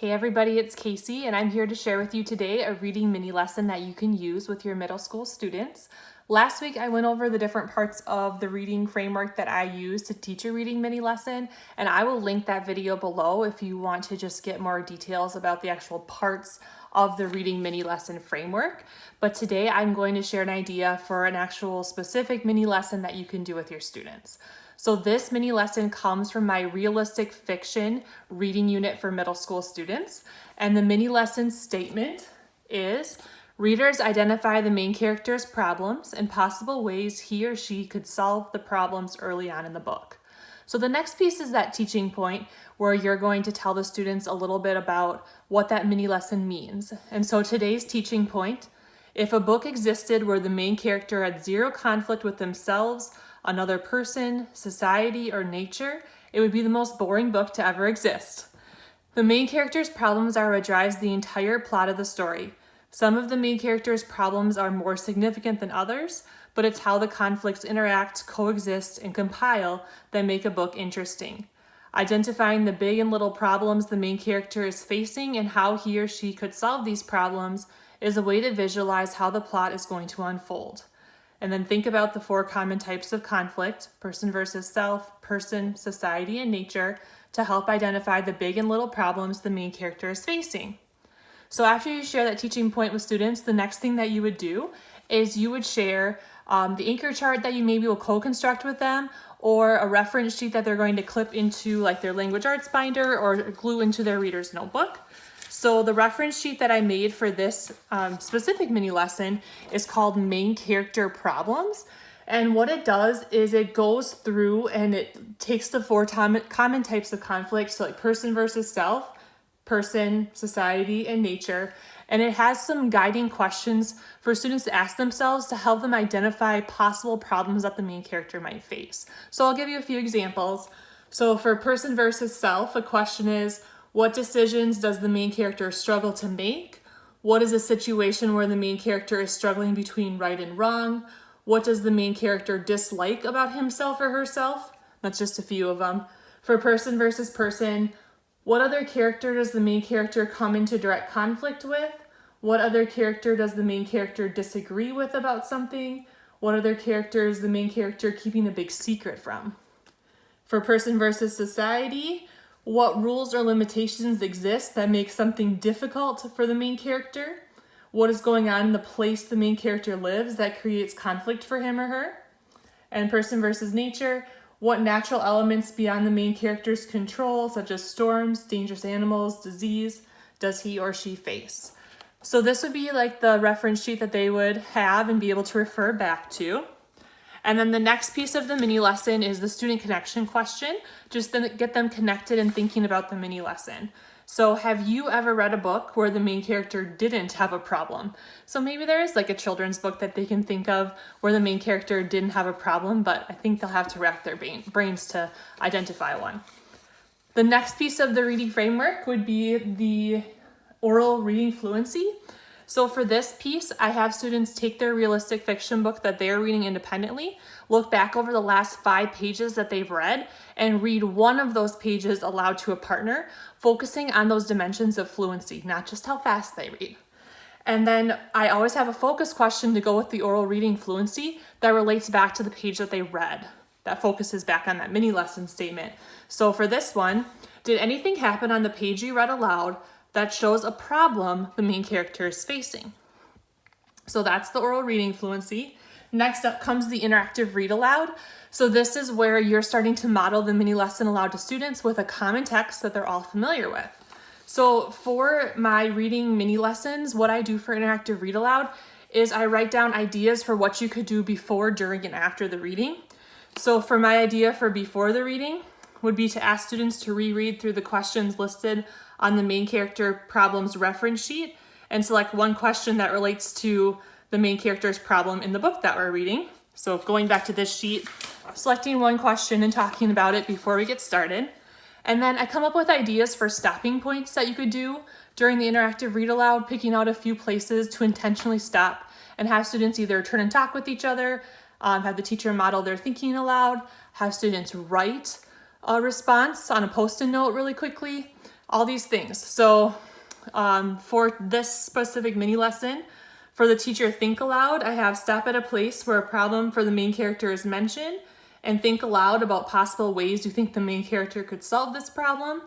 Hey everybody, it's Casey and I'm here to share with you today a reading mini lesson that you can use with your middle school students. Last week I went over the different parts of the reading framework that I use to teach a reading mini lesson, and I will link that video below if you want to just get more details about the actual parts of the reading mini lesson framework. But today I'm going to share an idea for an actual specific mini lesson that you can do with your students. So this mini lesson comes from my realistic fiction reading unit for middle school students. And the Minilesson statement is, readers identify the main character's problems and possible ways he or she could solve the problems early on in the book. So the next piece is that teaching point where you're going to tell the students a little bit about what that mini lesson means. And so today's teaching point, if a book existed where the main character had zero conflict with themselves, another person, society, or nature, it would be the most boring book to ever exist. The main character's problems are what drives the entire plot of the story. Some of the main character's problems are more significant than others, but it's how the conflicts interact, coexist, and compile that make a book interesting. Identifying the big and little problems the main character is facing and how he or she could solve these problems is a way to visualize how the plot is going to unfold. And then think about the 4 common types of conflict, person versus self, person, society, and nature, to help identify the big and little problems the main character is facing. So after you share that teaching point with students, the next thing that you would do is you would share the anchor chart that you maybe will co-construct with them, or a reference sheet that they're going to clip into like their language arts binder or glue into their reader's notebook. So the reference sheet that I made for this specific mini lesson is called Main Character Problems. And what it does is it goes through and it takes the 4 common types of conflict, so like person versus self, person, society, and nature. And it has some guiding questions for students to ask themselves to help them identify possible problems that the main character might face. So I'll give you a few examples. So for person versus self, a question is, what decisions does the main character struggle to make? What is a situation where the main character is struggling between right and wrong? What does the main character dislike about himself or herself? That's just a few of them. For person versus person, what other character does the main character come into direct conflict with? What other character does the main character disagree with about something? What other character is the main character keeping a big secret from? For person versus society, what rules or limitations exist that make something difficult for the main character? What is going on in the place the main character lives that creates conflict for him or her? And person versus nature, what natural elements beyond the main character's control, such as storms, dangerous animals, disease, does he or she face? So this would be like the reference sheet that they would have and be able to refer back to. And then the next piece of the mini lesson is the student connection question, just to get them connected and thinking about the mini lesson. So have you ever read a book where the main character didn't have a problem? So maybe there is like a children's book that they can think of where the main character didn't have a problem, but I think they'll have to rack their brains to identify one. The next piece of the reading framework would be the oral reading fluency. So for this piece, I have students take their realistic fiction book that they're reading independently, look back over the last 5 pages that they've read, and read one of those pages aloud to a partner, focusing on those dimensions of fluency, not just how fast they read. And then I always have a focus question to go with the oral reading fluency that relates back to the page that they read, that focuses back on that Minilesson statement. So for this one, did anything happen on the page you read aloud that shows a problem the main character is facing? So that's the oral reading fluency. Next up comes the interactive read aloud. So this is where you're starting to model the mini lesson aloud to students with a common text that they're all familiar with. So for my reading mini lessons, what I do for interactive read aloud is I write down ideas for what you could do before, during, and after the reading. So for my idea for before the reading would be to ask students to reread through the questions listed on the main character problems reference sheet and select one question that relates to the main character's problem in the book that we're reading. So going back to this sheet, selecting one question and talking about it before we get started. And then I come up with ideas for stopping points that you could do during the interactive read aloud, picking out a few places to intentionally stop and have students either turn and talk with each other, have the teacher model their thinking aloud, have students write a response on a post-it note really quickly, all these things. So for this specific mini lesson, for the teacher think aloud, I have stop at a place where a problem for the main character is mentioned and think aloud about possible ways you think the main character could solve this problem.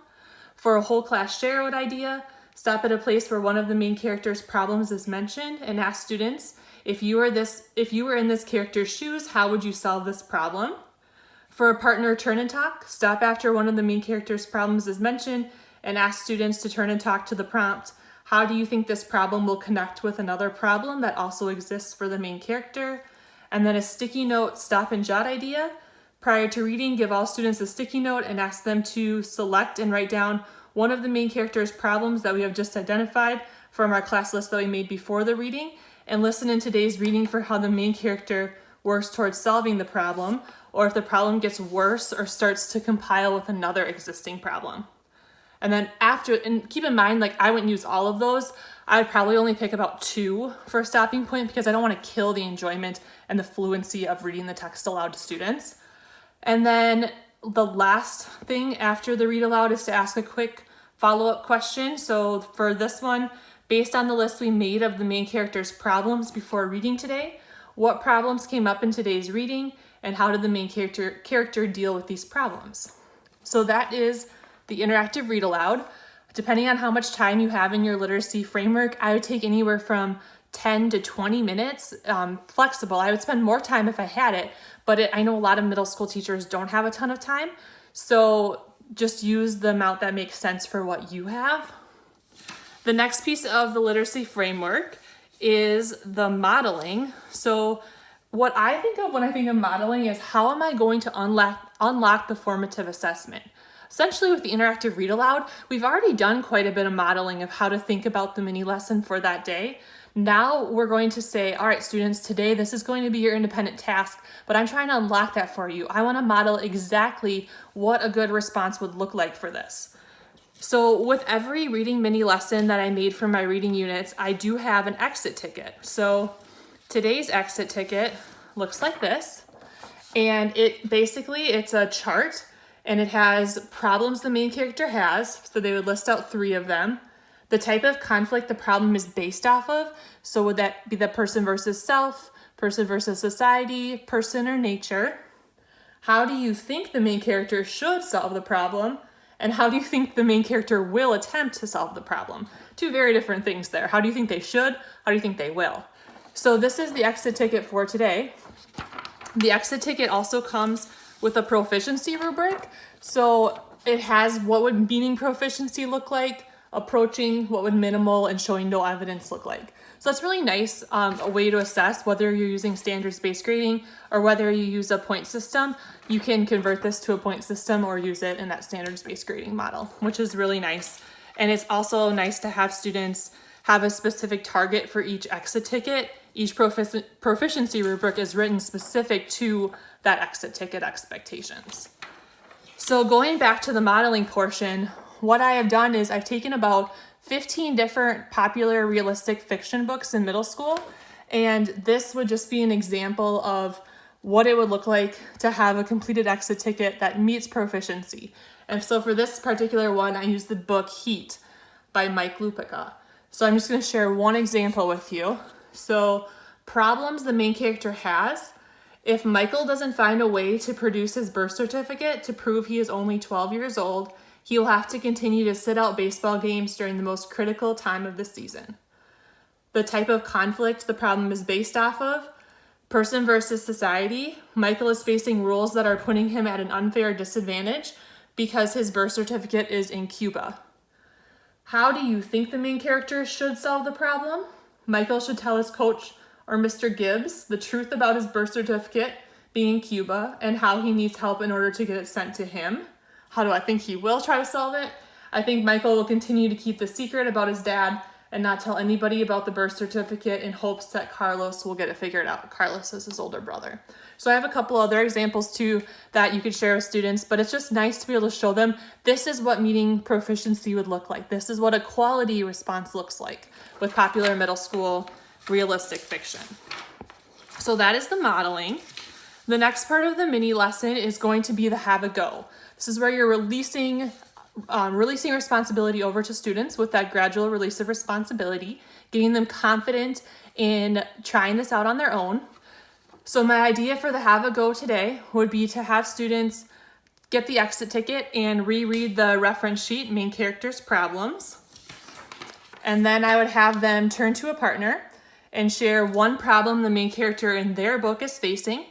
For a whole class share an idea, stop at a place where one of the main character's problems is mentioned and ask students, if you were in this character's shoes, how would you solve this problem? For a partner turn and talk, stop after one of the main character's problems is mentioned and ask students to turn and talk to the prompt, how do you think this problem will connect with another problem that also exists for the main character? And then a sticky note stop and jot idea. Prior to reading, give all students a sticky note and ask them to select and write down one of the main character's problems that we have just identified from our class list that we made before the reading, and listen in today's reading for how the main character works towards solving the problem, or if the problem gets worse or starts to compile with another existing problem. And then and keep in mind, like I wouldn't use all of those. I would probably only pick about 2 for a stopping point because I don't want to kill the enjoyment and the fluency of reading the text aloud to students. And then the last thing after the read aloud is to ask a quick follow-up question. So for this one, based on the list we made of the main character's problems before reading today, what problems came up in today's reading and how did the main character deal with these problems? So that is the interactive read aloud. Depending on how much time you have in your literacy framework, I would take anywhere from 10 to 20 minutes, flexible. I would spend more time if I had it, but I know a lot of middle school teachers don't have a ton of time. So just use the amount that makes sense for what you have. The next piece of the literacy framework is the modeling. So what I think of when I think of modeling is how am I going to unlock the formative assessment? Essentially with the interactive read aloud, we've already done quite a bit of modeling of how to think about the mini lesson for that day. Now we're going to say, all right, students, today this is going to be your independent task, but I'm trying to unlock that for you. I want to model exactly what a good response would look like for this. So with every reading mini lesson that I made for my reading units, I do have an exit ticket. So today's exit ticket looks like this, and it's a chart. And it has problems the main character has, so they would list out 3 of them. The type of conflict the problem is based off of, so would that be the person versus self, person versus society, person or nature? How do you think the main character should solve the problem? And how do you think the main character will attempt to solve the problem? 2 very different things there. How do you think they should? How do you think they will? So this is the exit ticket for today. The exit ticket also comes with a proficiency rubric. So it has what would meaning proficiency look like, approaching, what would minimal, and showing no evidence look like. So that's really nice, a way to assess whether you're using standards-based grading or whether you use a point system. You can convert this to a point system or use it in that standards-based grading model, which is really nice. And it's also nice to have students have a specific target for each exit ticket. Each proficiency rubric is written specific to that exit ticket expectations. So going back to the modeling portion, what I have done is I've taken about 15 different popular realistic fiction books in middle school, and this would just be an example of what it would look like to have a completed exit ticket that meets proficiency. And so for this particular one, I used the book Heat by Mike Lupica. So I'm just going to share one example with you. So problems the main character has. If Michael doesn't find a way to produce his birth certificate to prove he is only 12 years old, he will have to continue to sit out baseball games during the most critical time of the season. The type of conflict the problem is based off of. Person versus society. Michael is facing rules that are putting him at an unfair disadvantage because his birth certificate is in Cuba. How do you think the main character should solve the problem? Michael should tell his coach or Mr. Gibbs the truth about his birth certificate being in Cuba and how he needs help in order to get it sent to him. How do I think he will try to solve it? I think Michael will continue to keep the secret about his dad and not tell anybody about the birth certificate in hopes that Carlos will get it figured out. Carlos is his older brother. So I have a couple other examples too that you could share with students, but it's just nice to be able to show them this is what meeting proficiency would look like. This is what a quality response looks like with popular middle school realistic fiction. So that is the modeling. The next part of the mini lesson is going to be the have a go. This is where you're releasing releasing responsibility over to students with that gradual release of responsibility, getting them confident in trying this out on their own. So my idea for the have a go today would be to have students get the exit ticket and reread the reference sheet, main character's problems. And then I would have them turn to a partner and share one problem the main character in their book is facing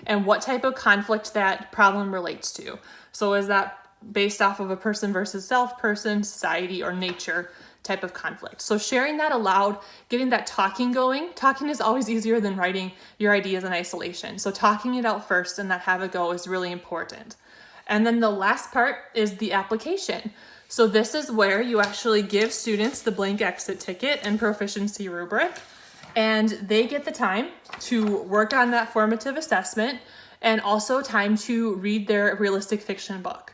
and what type of conflict that problem relates to. So is that based off of a person versus self, person, society, or nature type of conflict? So sharing that aloud, getting that talking going. Talking is always easier than writing your ideas in isolation. So talking it out first and that have a go is really important. And then the last part is the application. So this is where you actually give students the blank exit ticket and proficiency rubric, and they get the time to work on that formative assessment and also time to read their realistic fiction book.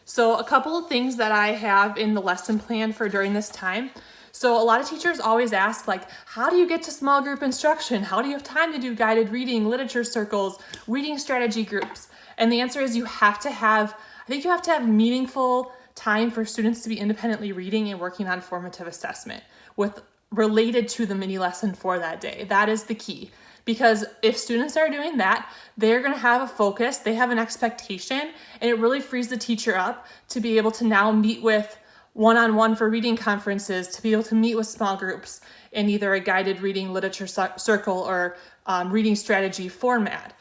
So a couple of things that I have in the lesson plan for during this time. So a lot of teachers always ask, like, how do you get to small group instruction? How do you have time to do guided reading, literature circles, reading strategy groups? And the answer is you have to have meaningful time for students to be independently reading and working on formative assessment related to the mini lesson for that day. That is the key. Because if students are doing that, they're going to have a focus, they have an expectation, and it really frees the teacher up to be able to now meet with one-on-one for reading conferences, to be able to meet with small groups in either a guided reading literature circle or reading strategy format.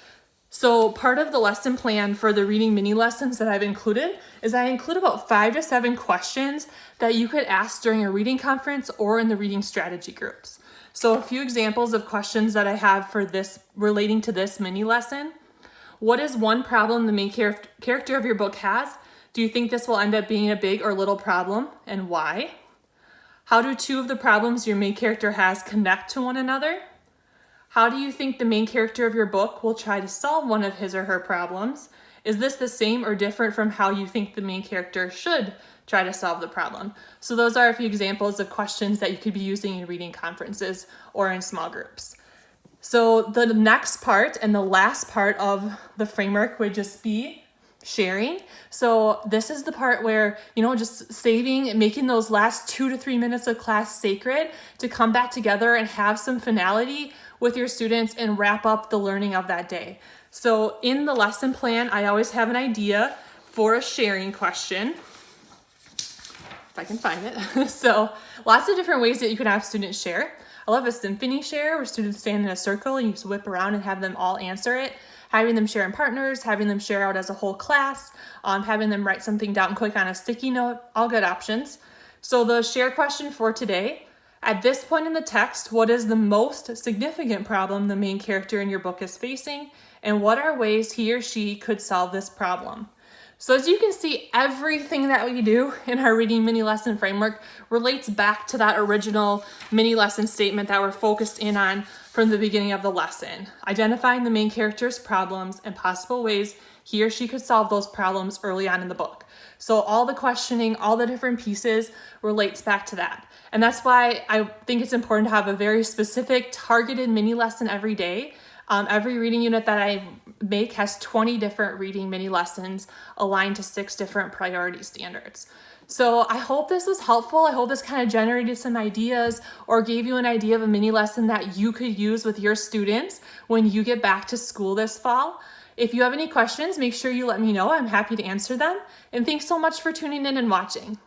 So part of the lesson plan for the reading mini lessons that I've included is I include about 5 to 7 questions that you could ask during a reading conference or in the reading strategy groups. So a few examples of questions that I have for this relating to this mini lesson. What is one problem the main character of your book has? Do you think this will end up being a big or little problem, and why? How do 2 of the problems your main character has connect to one another? How do you think the main character of your book will try to solve one of his or her problems? Is this the same or different from how you think the main character should try to solve the problem? So those are a few examples of questions that you could be using in reading conferences or in small groups. So the next part and the last part of the framework would just be sharing. So this is the part where, just saving, making those last 2 to 3 minutes of class sacred to come back together and have some finality with your students and wrap up the learning of that day. So in the lesson plan, I always have an idea for a sharing question, if I can find it. So lots of different ways that you can have students share. I love a symphony share where students stand in a circle and you just whip around and have them all answer it. Having them share in partners, having them share out as a whole class, having them write something down quick on a sticky note, all good options. So the share question for today: at this point in the text, what is the most significant problem the main character in your book is facing, and what are ways he or she could solve this problem? So as you can see, everything that we do in our reading mini lesson framework relates back to that original mini lesson statement that we're focused in on from the beginning of the lesson, identifying the main character's problems and possible ways he or she could solve those problems early on in the book. So all the questioning, all the different pieces relates back to that. And that's why I think it's important to have a very specific targeted mini lesson every day. Every reading unit that I make has 20 different reading mini lessons aligned to 6 different priority standards. So I hope this was helpful. I hope this kind of generated some ideas or gave you an idea of a mini lesson that you could use with your students when you get back to school this fall. If you have any questions, make sure you let me know. I'm happy to answer them. And thanks so much for tuning in and watching.